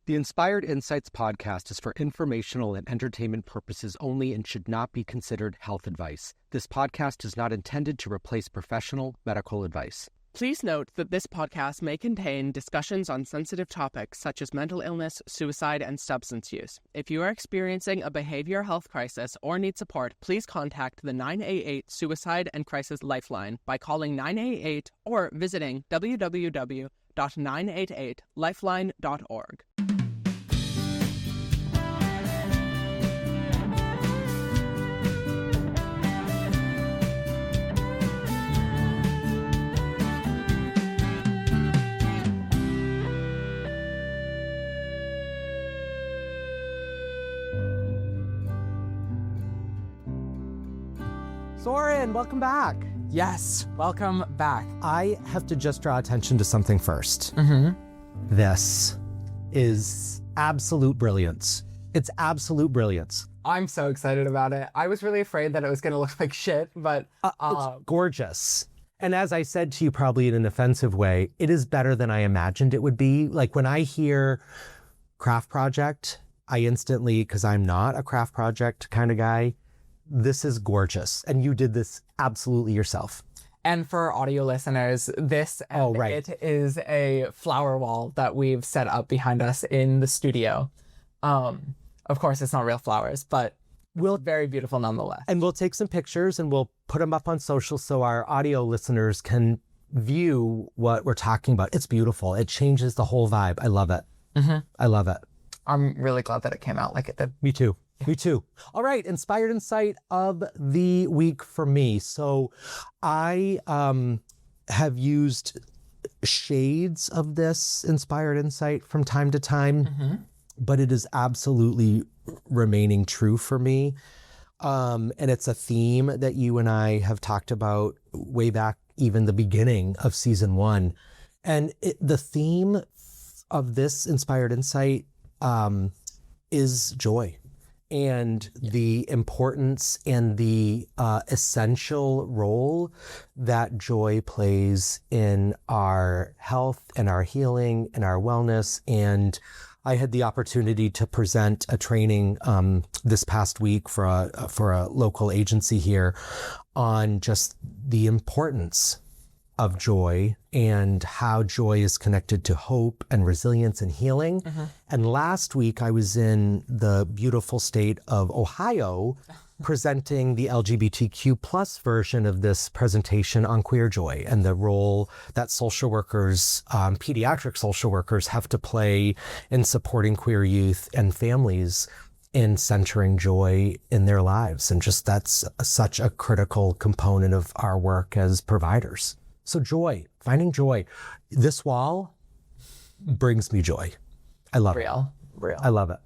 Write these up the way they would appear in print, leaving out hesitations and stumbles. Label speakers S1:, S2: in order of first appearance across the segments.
S1: The Inspired Insights podcast is for informational and entertainment purposes only and should not be considered health advice. This podcast is not intended to replace professional medical advice.
S2: Please note that this podcast may contain discussions on sensitive topics such as mental illness, suicide, and substance use. If you are experiencing a behavioral health crisis or need support, please contact the 988 Suicide and Crisis Lifeline by calling 988 or visiting www.988lifeline.org.
S1: Soren, welcome back.
S3: Yes, welcome back.
S1: I have to just draw attention to something first. This is absolute brilliance. It's absolute brilliance.
S3: I'm so excited about it. I was really afraid that it was going to look like shit, but
S1: it's gorgeous. And as I said to you, probably in an offensive way, it is better than I imagined it would be. Like when I hear craft project, I instantly, because I'm not a craft project kind of guy, this is gorgeous. And you did this absolutely yourself.
S3: And for audio listeners, it is a flower wall that we've set up behind us in the studio. Of course, it's not real flowers, but very beautiful nonetheless.
S1: And we'll take some pictures and we'll put them up on social so our audio listeners can view what we're talking about. It's beautiful. It changes the whole vibe. I love it. I love it.
S3: I'm really glad that it came out like it did.
S1: Me too. Me too. All right, Inspired Insight of the week for me. So I have used shades of this Inspired Insight from time to time, but it is absolutely remaining true for me. And it's a theme that you and I have talked about way back, even the beginning of season 1. And the theme of this Inspired Insight is joy. And the importance and the essential role that joy plays in our health and our healing and our wellness. And I had the opportunity to present a training this past week for a local agency here on just the importance of joy and how joy is connected to hope and resilience and healing. And last week I was in the beautiful state of Ohio presenting the LGBTQ plus version of this presentation on queer joy and the role that social workers, pediatric social workers, have to play in supporting queer youth and families in centering joy in their lives. And just that's such a critical component of our work as providers. So joy, finding joy. This wall brings me joy. I love it.
S3: Real.
S1: I love it.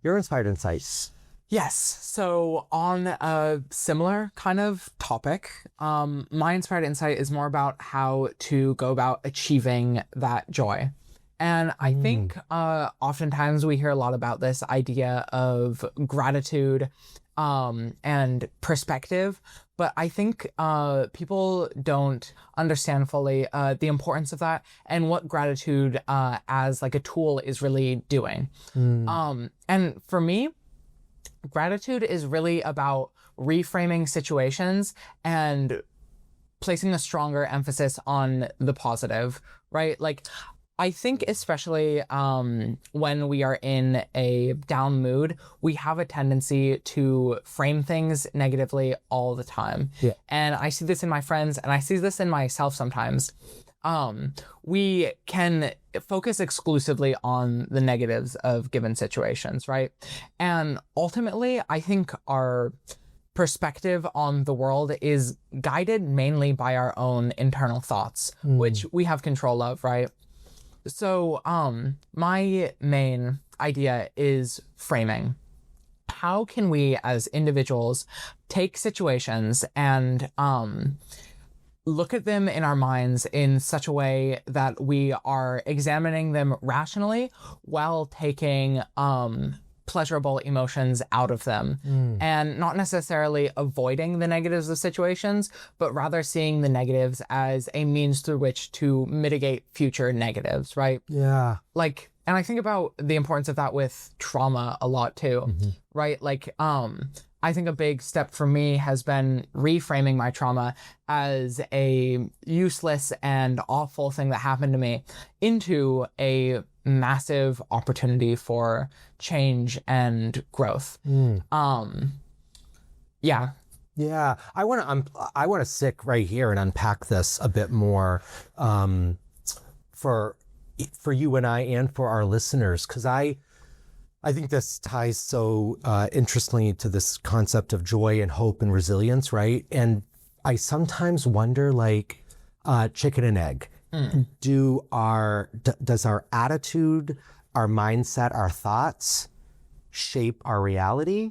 S1: Your Inspired Insights.
S3: Yes. So on a similar kind of topic, my Inspired Insight is more about how to go about achieving that joy. And I think oftentimes we hear a lot about this idea of gratitude and perspective, but I think people don't understand fully the importance of that and what gratitude as like a tool is really doing. And for me, gratitude is really about reframing situations and placing a stronger emphasis on the positive, right? Like, I think especially when we are in a down mood, we have a tendency to frame things negatively all the time. Yeah. And I see this in my friends and I see this in myself sometimes. We can focus exclusively on the negatives of given situations, right? And ultimately, I think our perspective on the world is guided mainly by our own internal thoughts, which we have control of, right? So my main idea is framing. How can we as individuals take situations and look at them in our minds in such a way that we are examining them rationally while taking pleasurable emotions out of them and not necessarily avoiding the negatives of situations, but rather seeing the negatives as a means through which to mitigate future negatives, right?
S1: Yeah.
S3: Like And I think about the importance of that with trauma a lot too, right? Like, I think a big step for me has been reframing my trauma as a useless and awful thing that happened to me into a massive opportunity for change and growth. Yeah.
S1: Yeah, I want to sit right here and unpack this a bit more for you and I and for our listeners, because I think this ties so interestingly to this concept of joy and hope and resilience, right? And I sometimes wonder, like, chicken and egg. Does our attitude, our mindset, our thoughts shape our reality?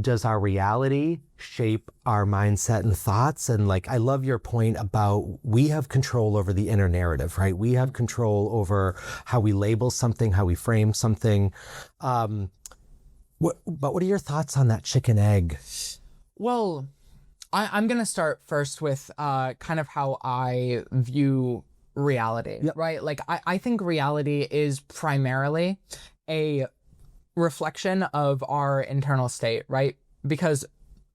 S1: Does our reality shape our mindset and thoughts? And like, I love your point about we have control over the inner narrative, right? We have control over how we label something, how we frame something. But what are your thoughts on that chicken egg?
S3: Well, I'm going to start first with kind of how I view reality, right? Like, I think reality is primarily a reflection of our internal state, right? Because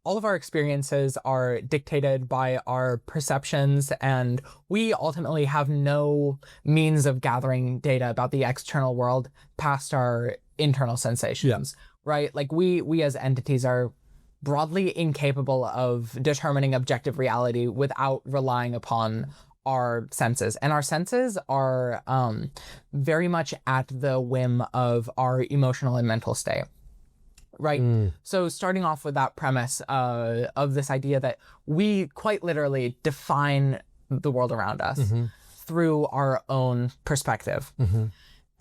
S3: all of our experiences are dictated by our perceptions, and we ultimately have no means of gathering data about the external world past our internal sensations, right? Like, we as entities are broadly incapable of determining objective reality without relying upon our senses. And our senses are very much at the whim of our emotional and mental state, right? So starting off with that premise of this idea that we quite literally define the world around us through our own perspective.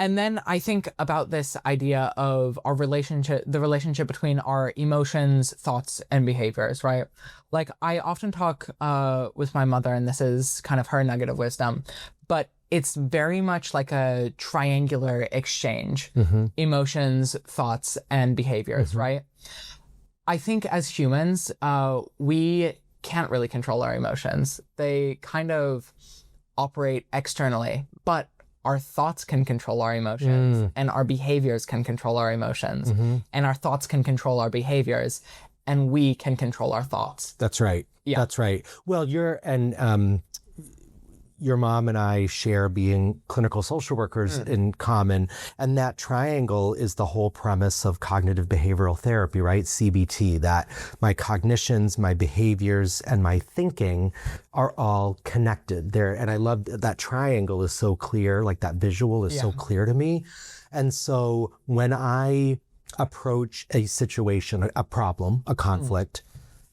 S3: And then I think about this idea of our relationship, the relationship between our emotions, thoughts, and behaviors, right? Like, I often talk with my mother, and this is kind of her nugget of wisdom, but it's very much like a triangular exchange, emotions, thoughts, and behaviors, right? I think as humans, we can't really control our emotions. They kind of operate externally, but our thoughts can control our emotions, and our behaviors can control our emotions, and our thoughts can control our behaviors, and we can control our thoughts.
S1: That's right.
S3: Yeah.
S1: That's right. Well, your mom and I share being clinical social workers in common. And that triangle is the whole premise of cognitive behavioral therapy, right? CBT, that my cognitions, my behaviors, and my thinking are all connected there. And I love that triangle is so clear, like that visual is so clear to me. And so when I approach a situation, a problem, a conflict,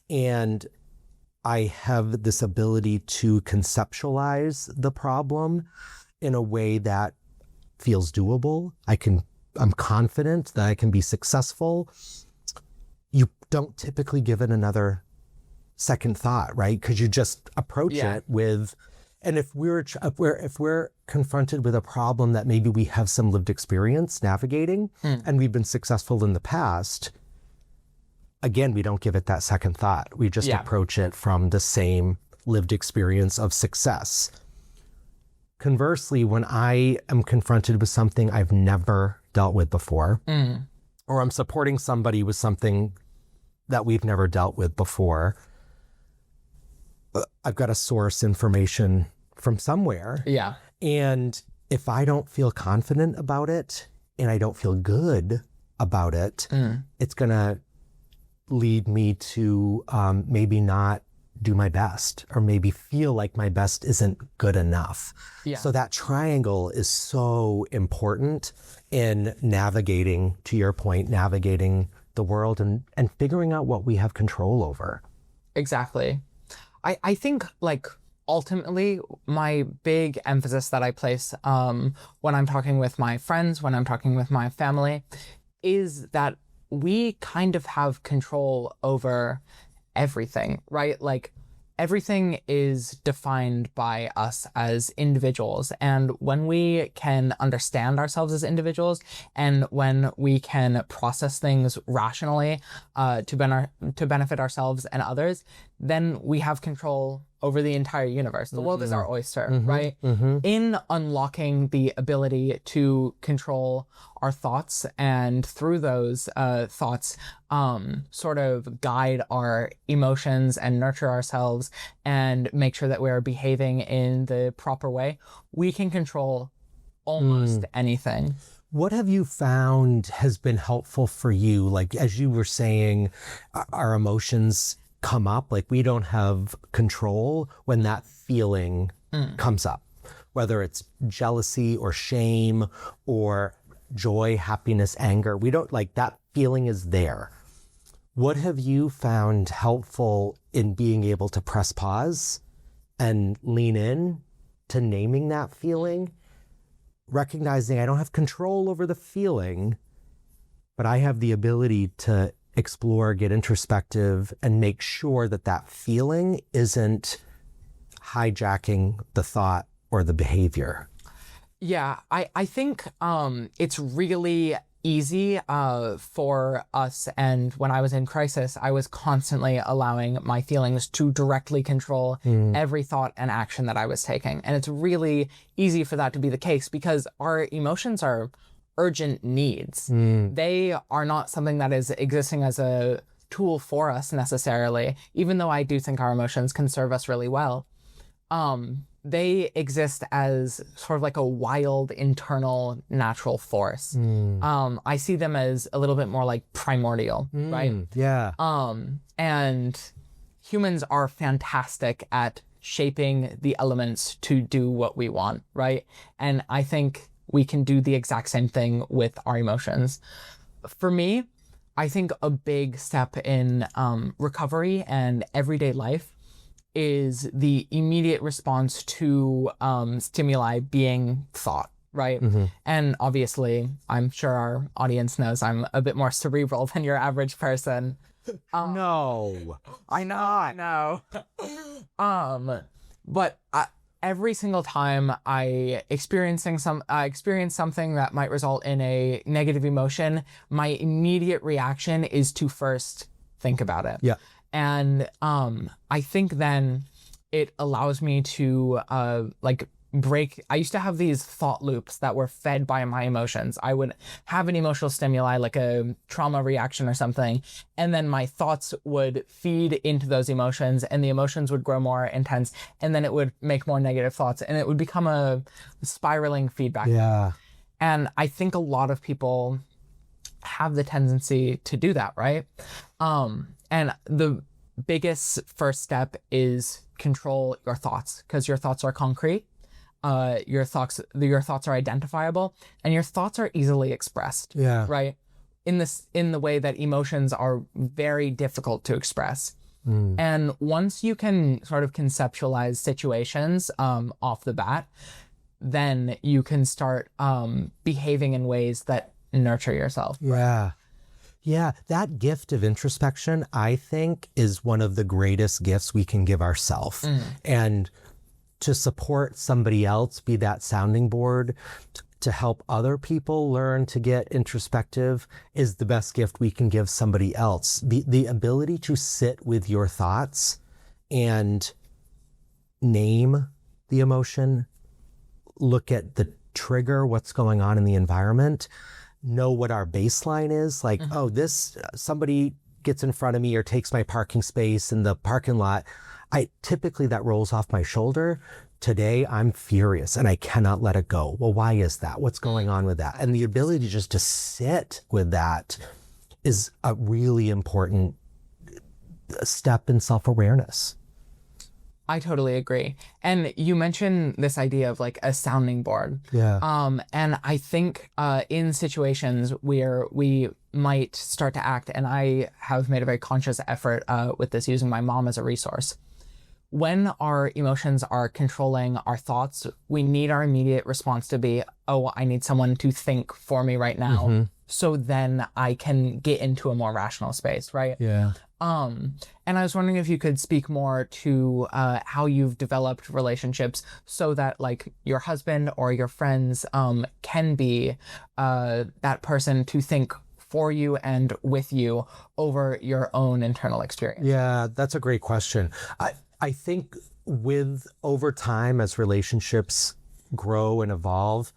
S1: and I have this ability to conceptualize the problem in a way that feels doable. I'm confident that I can be successful. You don't typically give it another second thought, right? Because you just approach it with, and if we're confronted with a problem that maybe we have some lived experience navigating, and we've been successful in the past, again, we don't give it that second thought. We just approach it from the same lived experience of success. Conversely, when I am confronted with something I've never dealt with before, or I'm supporting somebody with something that we've never dealt with before, I've got to source information from somewhere. Yeah. And if I don't feel confident about it and I don't feel good about it, it's going to lead me to maybe not do my best, or maybe feel like my best isn't good enough. Yeah. So that triangle is so important in navigating, to your point, navigating the world and figuring out what we have control over.
S3: Exactly. I think, like, ultimately, my big emphasis that I place when I'm talking with my friends, when I'm talking with my family, is that we kind of have control over everything, right? Like, everything is defined by us as individuals. And when we can understand ourselves as individuals, and when we can process things rationally to benefit ourselves and others, then we have control over the entire universe. The world is our oyster, right? In unlocking the ability to control our thoughts and through those thoughts sort of guide our emotions and nurture ourselves and make sure that we're behaving in the proper way, we can control almost anything.
S1: What have you found has been helpful for you? Like, as you were saying, our emotions come up, like we don't have control when that feeling comes up, whether it's jealousy or shame or joy, happiness, anger. We don't, like, that feeling is there. What have you found helpful in being able to press pause and lean in to naming that feeling, recognizing I don't have control over the feeling, but I have the ability to explore, get introspective, and make sure that that feeling isn't hijacking the thought or the behavior?
S3: Yeah, I think it's really easy for us, and when I was in crisis, I was constantly allowing my feelings to directly control every thought and action that I was taking. And it's really easy for that to be the case because our emotions are urgent needs. They are not something that is existing as a tool for us necessarily, even though I do think our emotions can serve us really well. They exist as sort of like a wild, internal, natural force. I see them as a little bit more like primordial, right?
S1: Yeah.
S3: And humans are fantastic at shaping the elements to do what we want, right? And I think we can do the exact same thing with our emotions. For me, I think a big step in recovery and everyday life is the immediate response to stimuli being thought, right? And obviously, I'm sure our audience knows I'm a bit more cerebral than your average person.
S1: No,
S3: I know. But every single time I experience something that might result in a negative emotion, my immediate reaction is to first think about it.
S1: Yeah.
S3: And I think then it allows me to I used to have these thought loops that were fed by my emotions. I would have an emotional stimuli like a trauma reaction or something, and then my thoughts would feed into those emotions and the emotions would grow more intense, and then it would make more negative thoughts and it would become a spiraling feedback.
S1: Yeah.
S3: And I think a lot of people have the tendency to do that, right? And the biggest first step is control your thoughts, because your thoughts are concrete. Your thoughts are identifiable, and your thoughts are easily expressed.
S1: Yeah.
S3: Right. In the way that emotions are very difficult to express. And once you can sort of conceptualize situations off the bat, then you can start behaving in ways that nurture yourself.
S1: Yeah. Yeah, that gift of introspection, I think, is one of the greatest gifts we can give ourselves. And to support somebody else, be that sounding board, to help other people learn to get introspective is the best gift we can give somebody else. The ability to sit with your thoughts and name the emotion, look at the trigger, what's going on in the environment, know what our baseline is. Like, oh, somebody gets in front of me or takes my parking space in the parking lot. Typically that rolls off my shoulder. Today I'm furious and I cannot let it go. Well, why is that? What's going on with that? And the ability just to sit with that is a really important step in self-awareness.
S3: I totally agree. And you mentioned this idea of like a sounding board.
S1: Yeah.
S3: And I think in situations where we might start to act, and I have made a very conscious effort with this, using my mom as a resource. When our emotions are controlling our thoughts, we need our immediate response to be, oh, I need someone to think for me right now. So then I can get into a more rational space, right?
S1: Yeah.
S3: And I was wondering if you could speak more to how you've developed relationships so that like your husband or your friends can be that person to think for you and with you over your own internal experience?
S1: Yeah, that's a great question. I think with over time as relationships grow and evolve,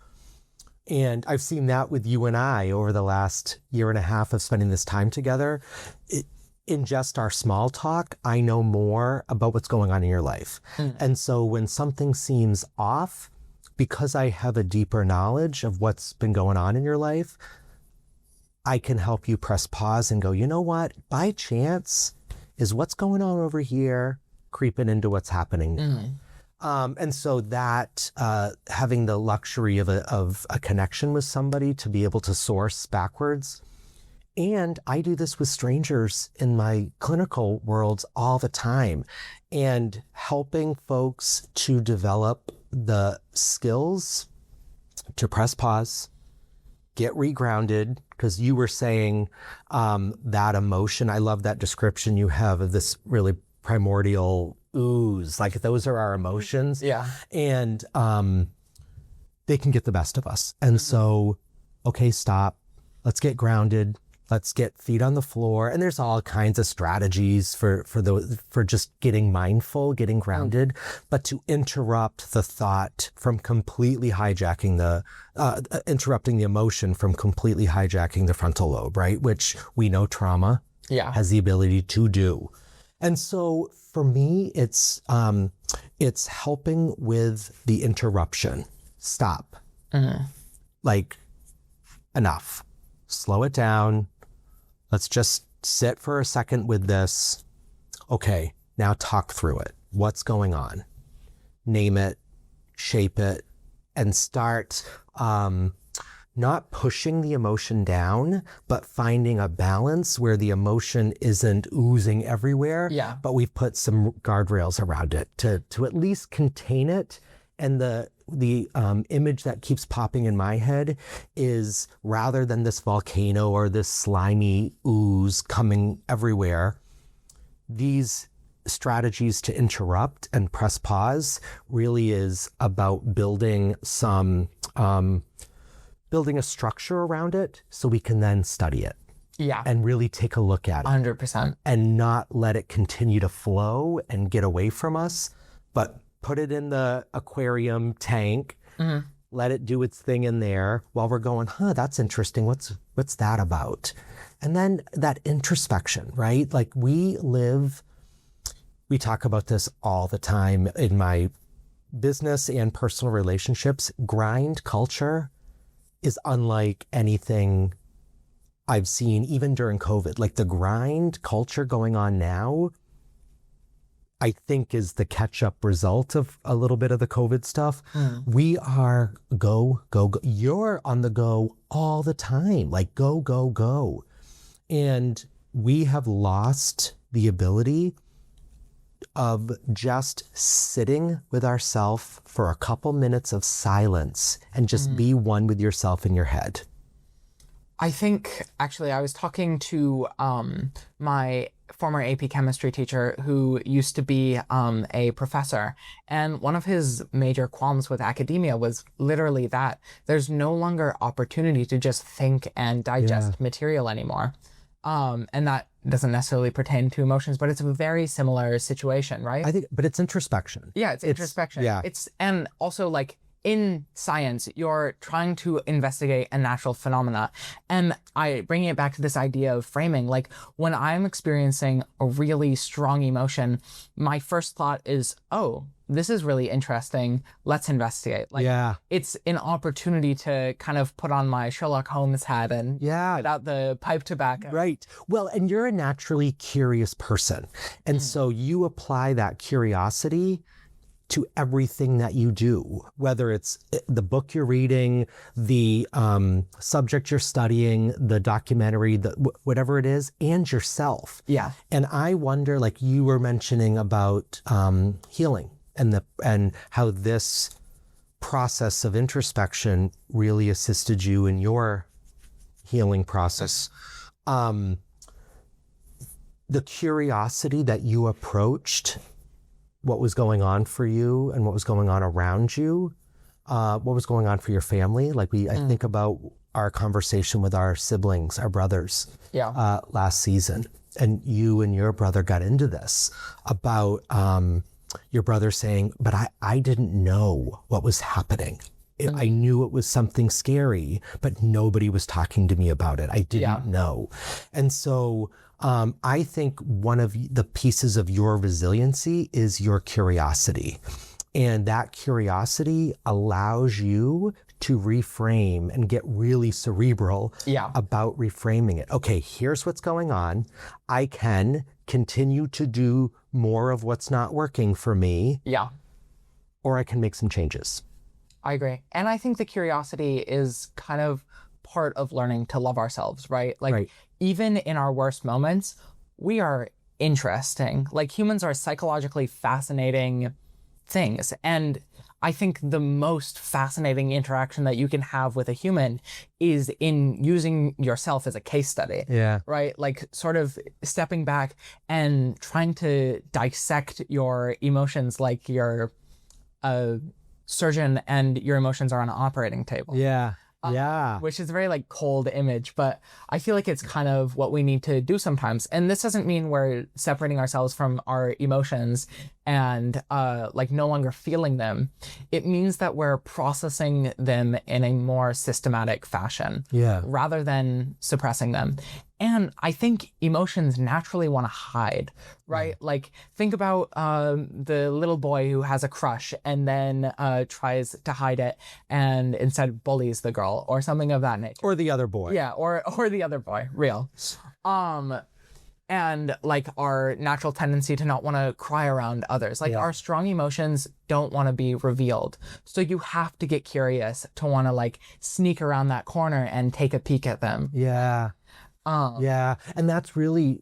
S1: and I've seen that with you and I over the last year and a half of spending this time together. In just our small talk, I know more about what's going on in your life. And so when something seems off, because I have a deeper knowledge of what's been going on in your life, I can help you press pause and go, you know what? By chance, is what's going on over here creeping into what's happening now? And so that having the luxury of a connection with somebody to be able to source backwards. And I do this with strangers in my clinical worlds all the time, and helping folks to develop the skills to press pause, get regrounded, because you were saying that emotion. I love that description you have of this really primordial ooze, like those are our emotions.
S3: Yeah.
S1: And they can get the best of us. And so, okay, stop. Let's get grounded. Let's get feet on the floor. And there's all kinds of strategies for just getting mindful, getting grounded, but to interrupt the thought from completely hijacking interrupting the emotion from completely hijacking the frontal lobe, right? Which we know trauma has the ability to do. And so for me, it's helping with the interruption. Stop. Like, enough. Slow it down. Let's just sit for a second with this. Okay, now talk through it. What's going on? Name it, shape it, and start not pushing the emotion down, but finding a balance where the emotion isn't oozing everywhere, but we've put some guardrails around it to at least contain it. And the image that keeps popping in my head is, rather than this volcano or this slimy ooze coming everywhere, these strategies to interrupt and press pause really is about building a structure around it so we can then study it.
S3: Yeah.
S1: And really take a look at it.
S3: 100%.
S1: And not let it continue to flow and get away from us, but put it in the aquarium tank, let it do its thing in there while we're going, that's interesting. What's that about? And then that introspection, right? Like we talk about this all the time in my business and personal relationships. Grind culture is unlike anything I've seen even during COVID. Like the grind culture going on now, I think is the catch-up result of a little bit of the COVID stuff. We are go. You're on the go all the time, like go. And we have lost the ability of just sitting with ourselves for a couple minutes of silence and just be one with yourself in your head.
S3: I think, actually, I was talking to my former AP chemistry teacher who used to be a professor. And one of his major qualms with academia was literally that there's no longer opportunity to just think and digest material anymore. And that doesn't necessarily pertain to emotions, but it's a very similar situation, right?
S1: I think, but it's introspection.
S3: Yeah, it's introspection.
S1: Yeah.
S3: And also like, in science, you're trying to investigate a natural phenomena. And bringing it back to this idea of framing, like when I'm experiencing a really strong emotion, my first thought is, oh, this is really interesting. Let's investigate. Like, it's an opportunity to kind of put on my Sherlock Holmes hat and get out the pipe tobacco.
S1: Right. Well, and you're a naturally curious person. And so you apply that curiosity to everything that you do, whether it's the book you're reading, the subject you're studying, the documentary, whatever it is, and yourself.
S3: Yeah.
S1: And I wonder, like you were mentioning about healing and how this process of introspection really assisted you in your healing process. The curiosity that you approached what was going on for you and what was going on around you, what was going on for your family. Like I think about our conversation with our siblings, our brothers, last season, and you and your brother got into this about your brother saying, but I didn't know what was happening. I knew it was something scary, but nobody was talking to me about it. I didn't know. And so I think one of the pieces of your resiliency is your curiosity. And that curiosity allows you to reframe and get really cerebral about reframing it. Okay, here's what's going on. I can continue to do more of what's not working for me.
S3: Yeah.
S1: Or I can make some changes.
S3: I agree. And I think the curiosity is kind of part of learning to love ourselves, right? Like even in our worst moments, we are interesting. Like humans are psychologically fascinating things. And I think the most fascinating interaction that you can have with a human is in using yourself as a case study.
S1: Yeah.
S3: Right? Like sort of stepping back and trying to dissect your emotions like you're a surgeon and your emotions are on an operating table.
S1: Yeah.
S3: Which is a very like cold image, but I feel like it's kind of what we need to do sometimes. And this doesn't mean we're separating ourselves from our emotions and like no longer feeling them. It means that we're processing them in a more systematic fashion rather than suppressing them. And I think emotions naturally want to hide, right? Like think about the little boy who has a crush and then tries to hide it and instead bullies the girl or something of that nature.
S1: Or the other boy.
S3: Yeah, or the other boy, real. And like our natural tendency to not want to cry around others. Like our strong emotions don't want to be revealed. So you have to get curious to want to like sneak around that corner and take a peek at them.
S1: Yeah. And that's really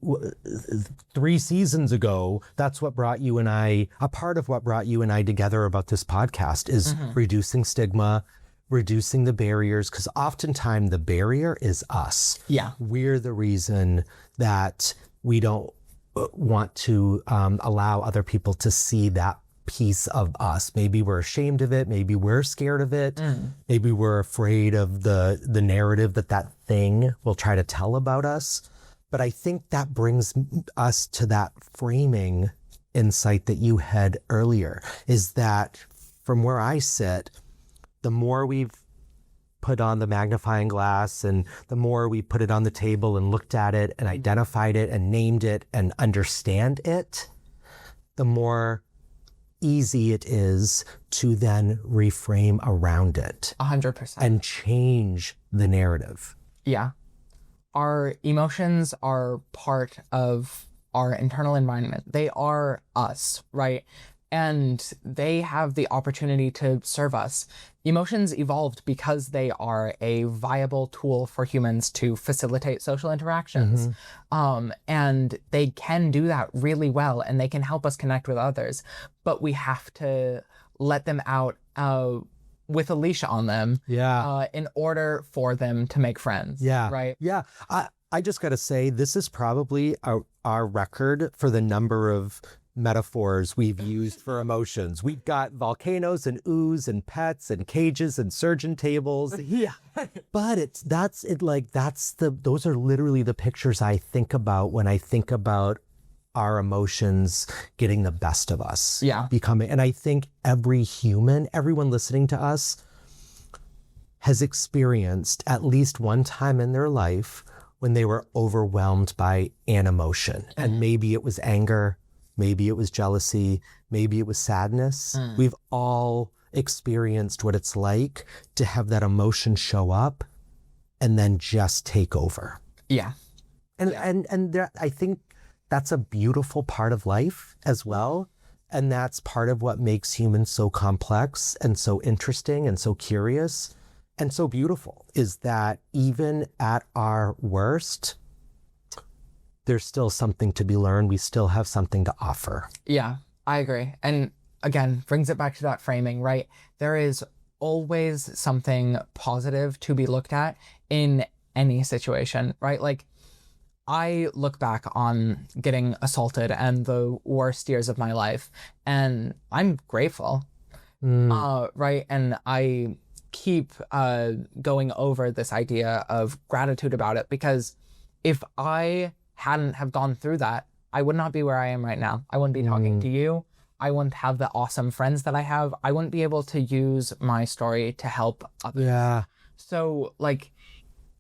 S1: 3 seasons ago, that's what brought you and I, a part of what brought you and I together about this podcast is reducing stigma, reducing the barriers, because oftentimes the barrier is us.
S3: Yeah.
S1: We're the reason that we don't want to allow other people to see that piece of us. Maybe we're ashamed of it. Maybe we're scared of it. Maybe we're afraid of the narrative that thing will try to tell about us. But I think that brings us to that framing insight that you had earlier, is that from where I sit, the more we've put on the magnifying glass and the more we put it on the table and looked at it and identified it and named it and understand it, the more easy it is to then reframe around it
S3: 100%.
S1: and change the narrative.
S3: Yeah. Our emotions are part of our internal environment. They are us, right? And they have the opportunity to serve us. Emotions evolved because they are a viable tool for humans to facilitate social interactions. And they can do that really well, and they can help us connect with others. But we have to let them out with a leash on them in order for them to make friends. Right?
S1: Yeah. I just got to say, this is probably our record for the number of metaphors we've used for emotions. We've got volcanoes and ooze and pets and cages and surgeon tables. But those are literally the pictures I think about when I think about our emotions getting the best of us. Becoming, and I think everyone listening to us has experienced at least one time in their life when they were overwhelmed by an emotion. And maybe it was anger, maybe it was jealousy, maybe it was sadness. We've all experienced what it's like to have that emotion show up and then just take over. And there, I think that's a beautiful part of life as well. And that's part of what makes humans so complex and so interesting and so curious and so beautiful, is that even at our worst, there's still something to be learned. We still have something to offer.
S3: Yeah, I agree. And again, brings it back to that framing, right? There is always something positive to be looked at in any situation, right? Like, I look back on getting assaulted and the worst years of my life, and I'm grateful, right? And I keep going over this idea of gratitude about it, because if I hadn't have gone through that, I would not be where I am right now. I wouldn't be talking to you. I wouldn't have the awesome friends that I have. I wouldn't be able to use my story to help others.
S1: Yeah.
S3: So like,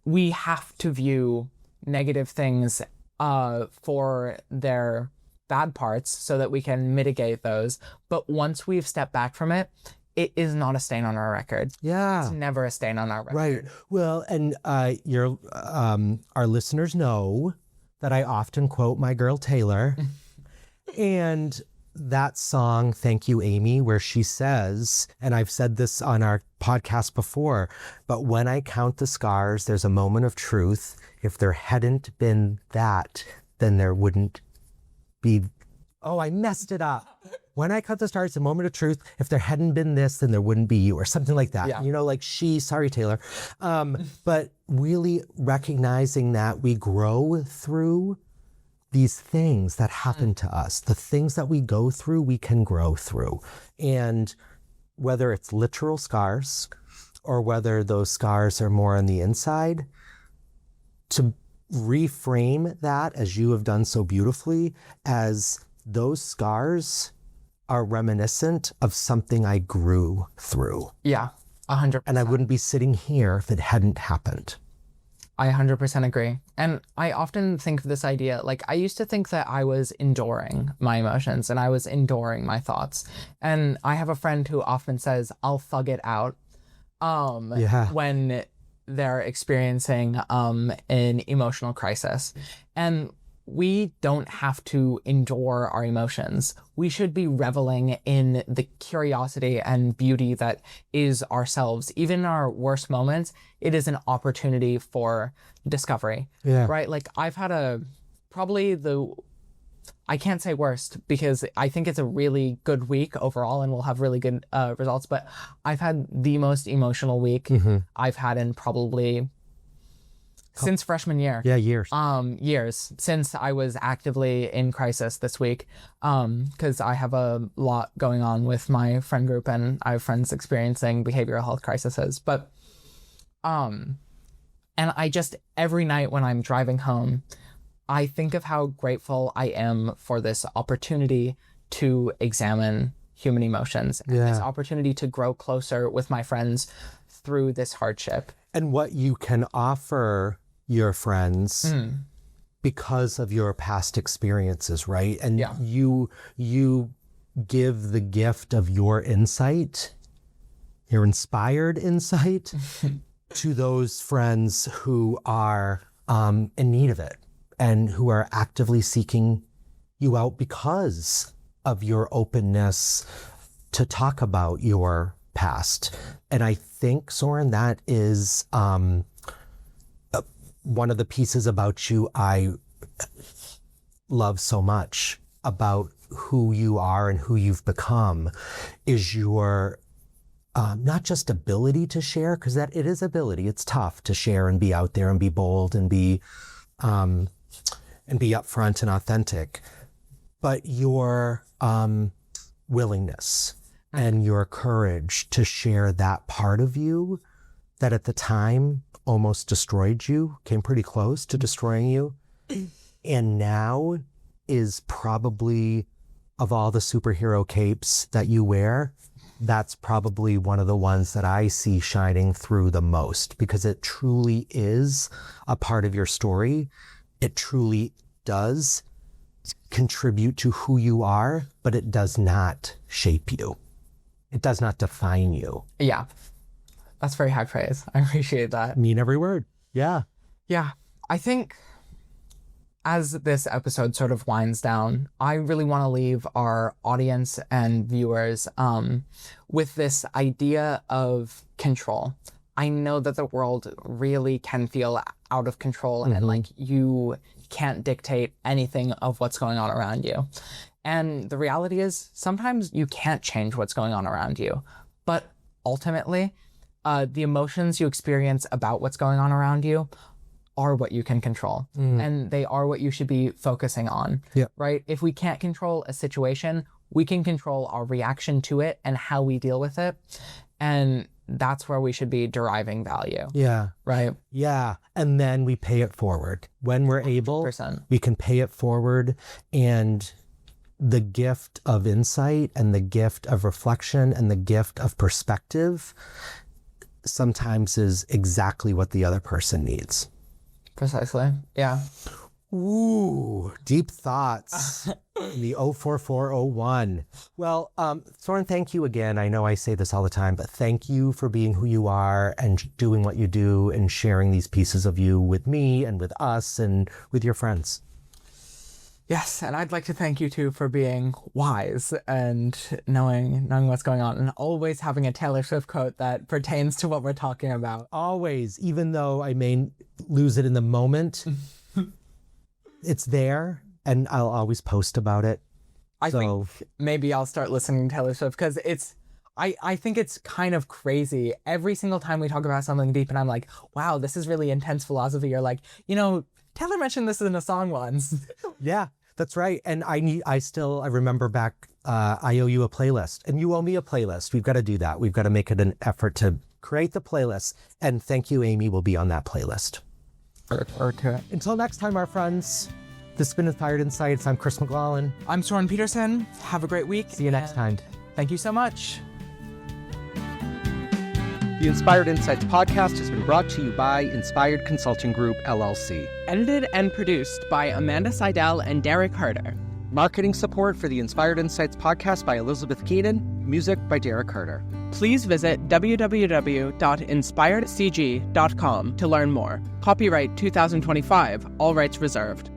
S3: we have to view negative things for their bad parts so that we can mitigate those. But once we've stepped back from it, it is not a stain on our record.
S1: Yeah.
S3: It's never a stain on our record.
S1: Right. Well, and our listeners know that I often quote my girl Taylor. And that song, Thank You, Amy, where she says, and I've said this on our podcast before, but when I count the scars, there's a moment of truth. If there hadn't been that, then there wouldn't be, oh, I messed it up. When I count the stars, a moment of truth. If there hadn't been this, then there wouldn't be you, or something like that.
S3: Yeah.
S1: You know, like sorry, Taylor. But really recognizing that we grow through these things that happen to us. The things that we go through, we can grow through. And whether it's literal scars or whether those scars are more on the inside, to reframe that, as you have done so beautifully, as those scars are reminiscent of something I grew through.
S3: Yeah, 100%.
S1: And I wouldn't be sitting here if it hadn't happened.
S3: I 100% agree. And I often think of this idea, like I used to think that I was enduring my emotions and I was enduring my thoughts. And I have a friend who often says, I'll thug it out when they're experiencing an emotional crisis. And we don't have to endure our emotions. We should be reveling in the curiosity and beauty that is ourselves. Even in our worst moments, it is an opportunity for discovery, right? Like I've had I can't say worst because I think it's a really good week overall and we'll have really good results, but I've had the most emotional week I've had in probably since freshman year.
S1: Yeah, years.
S3: Years since I was actively in crisis this week, because I have a lot going on with my friend group and I have friends experiencing behavioral health crises. But, and I just, every night when I'm driving home, I think of how grateful I am for this opportunity to examine human emotions and this opportunity to grow closer with my friends through this hardship.
S1: And what you can offer your friends because of your past experiences, right? And you give the gift of your insight, your inspired insight to those friends who are in need of it and who are actively seeking you out because of your openness to talk about your past. And I think, Soren, that is one of the pieces about you I love so much about who you are and who you've become is your not just ability to share, because that it is ability. It's tough to share and be out there and be bold and be upfront and authentic, but your willingness and your courage to share that part of you that at the time almost destroyed you, came pretty close to destroying you, and now is probably, of all the superhero capes that you wear, that's probably one of the ones that I see shining through the most, because it truly is a part of your story. It truly does contribute to who you are, but it does not shape you. It does not define you.
S3: Yeah. That's very high praise. I appreciate that.
S1: Mean every word. Yeah.
S3: Yeah. I think as this episode sort of winds down, I really want to leave our audience and viewers with this idea of control. I know that the world really can feel out of control and like you can't dictate anything of what's going on around you. And the reality is sometimes you can't change what's going on around you. But ultimately, the emotions you experience about what's going on around you are what you can control. And they are what you should be focusing on, right? If we can't control a situation, we can control our reaction to it and how we deal with it. And that's where we should be deriving value.
S1: Yeah.
S3: Right?
S1: Yeah. And then we pay it forward. When we're able,
S3: 100%.
S1: we can pay it forward. And the gift of insight and the gift of reflection and the gift of perspective sometimes is exactly what the other person needs.
S3: Precisely. Yeah.
S1: Ooh, deep thoughts in the 04401. Well, Soren, thank you again. I know I say this all the time, but thank you for being who you are and doing what you do and sharing these pieces of you with me and with us and with your friends.
S3: Yes, and I'd like to thank you too for being wise and knowing what's going on and always having a Taylor Swift quote that pertains to what we're talking about.
S1: Always, even though I may lose it in the moment, it's there and I'll always post about it.
S3: I think maybe I'll start listening to Taylor Swift because I think it's kind of crazy. Every single time we talk about something deep and I'm like, wow, this is really intense philosophy. You're like, Taylor mentioned this in a song once.
S1: Yeah, that's right. And I remember back, I owe you a playlist and you owe me a playlist. We've got to do that. We've got to make it an effort to create the playlist. And thank you, Amy, will be on that playlist.
S3: Or to it.
S1: Until next time, our friends, this has been Inspired Insights. I'm Chris McLaughlin.
S3: I'm Soren Peterson. Have a great week.
S1: See you next time.
S3: Thank you so much.
S2: The Inspired Insights podcast has been brought to you by Inspired Consulting Group, LLC. Edited and produced by Amanda Seidel and Derek Harder. Marketing support for the Inspired Insights podcast by Elizabeth Keenan. Music by Derek Harder. Please visit www.inspiredcg.com to learn more. Copyright 2025, all rights reserved.